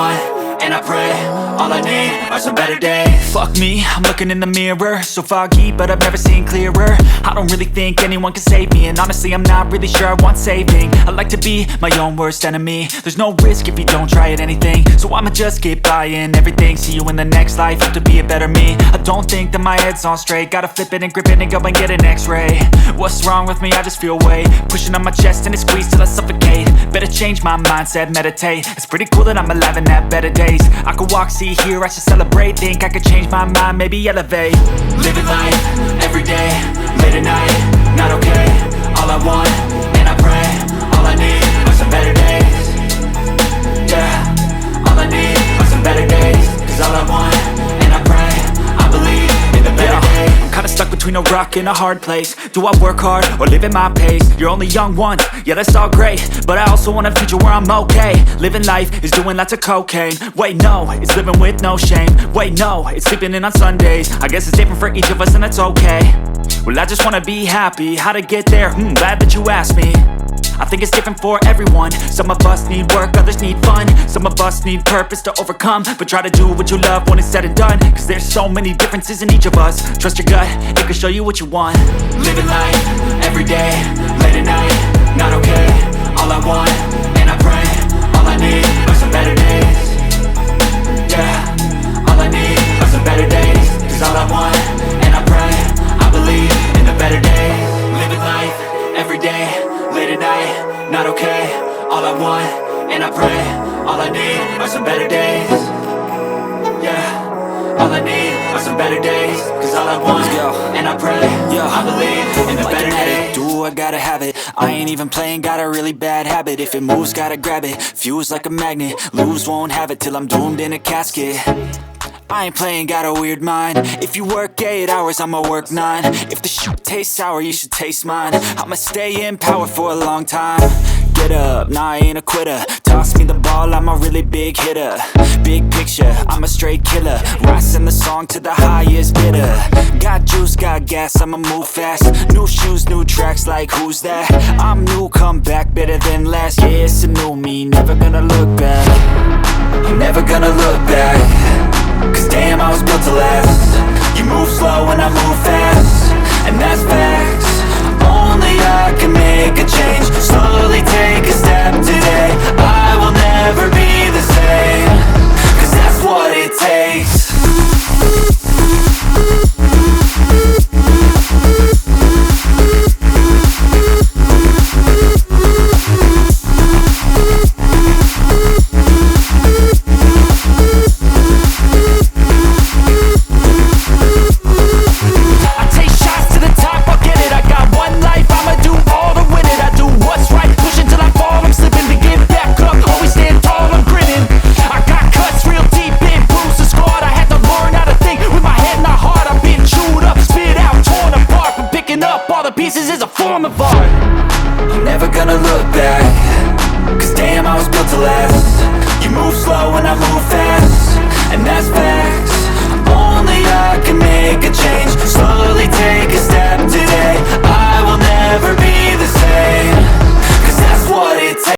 want, and I pray, all I need are some better days. Fuck me, I'm looking in the mirror, so foggy, but I've never seen clearer. I don't really think anyone can save me, and honestly I'm not really sure I want saving. I like to be my own worst enemy. There's no risk if you don't try at anything, so I'ma just keep buying everything. See you in the next life, hope to be a better me. I don't think that my head's on straight, gotta flip it and grip it and go and get an x-ray. What's wrong with me? I just feel weight pushing on my chest and it squeezes till I suffocate. Better change my mindset, meditate. It's pretty cool that I'm alive and have better days. I could walk, see, hear, I should celebrate. Think I could change my mind, maybe elevate. Living life, every day, late at night, not okay. All I want, and I pray, all I need are some better days. Yeah, all I need are some better days. Cause all I want, and I pray, I believe in the better days. I'm kinda stuck between a rock and a hard place. Do I work hard or live at my pace? You're only young once, yeah that's all great, but I also want a future where I'm okay. Living life is doing lots of cocaine. Wait no, it's living with no shame. Wait no, it's sleeping in on Sundays. I guess it's different for each of us and that's okay. Well I just wanna be happy, how to get there? Glad that you asked me. I think it's different for everyone. Some of us need work, others need fun. Some of us need purpose to overcome. But try to do what you love when it's said and done. Cause there's so many differences in each of us. Trust your gut, it can show you what you want. Living life, every day, late at night, not okay. All I want, and I pray, all I need are some better days. Yeah, all I need are some better days. Cause all I want, and I pray, I believe in the better days. Living life, every day, late at night, not okay. All I want, and I pray, all I need are some better days. Yeah, all I need are some better days. Cause all I want, and I pray, I believe in the better days. Do I gotta have it? I ain't even playing, got a really bad habit. If it moves, gotta grab it. Fuse like a magnet, lose, won't have it till I'm doomed in a casket. I ain't playing, got a weird mind. If you work 8 hours, I'ma work 9. If the shit tastes sour, you should taste mine. I'ma stay in power for a long time. Get up, nah I ain't a quitter. Toss me the ball, I'm a really big hitter. Big picture, I'm a straight killer. Rising the song to the highest bidder. Got juice, got gas, I'ma move fast. New shoes, new tracks, like who's that? I'm new, come back, better than last. Yeah, it's a new me, never gonna look back. I'm never gonna look back. Cause damn, I was built to last. You move slow and I move fast, and that's facts. Only I can make a change. Slowly take a step today. I will never be the same. Cause that's what it takes. Pieces is a form of art. I'm never gonna look back. Cause damn, I was built to last. You move slow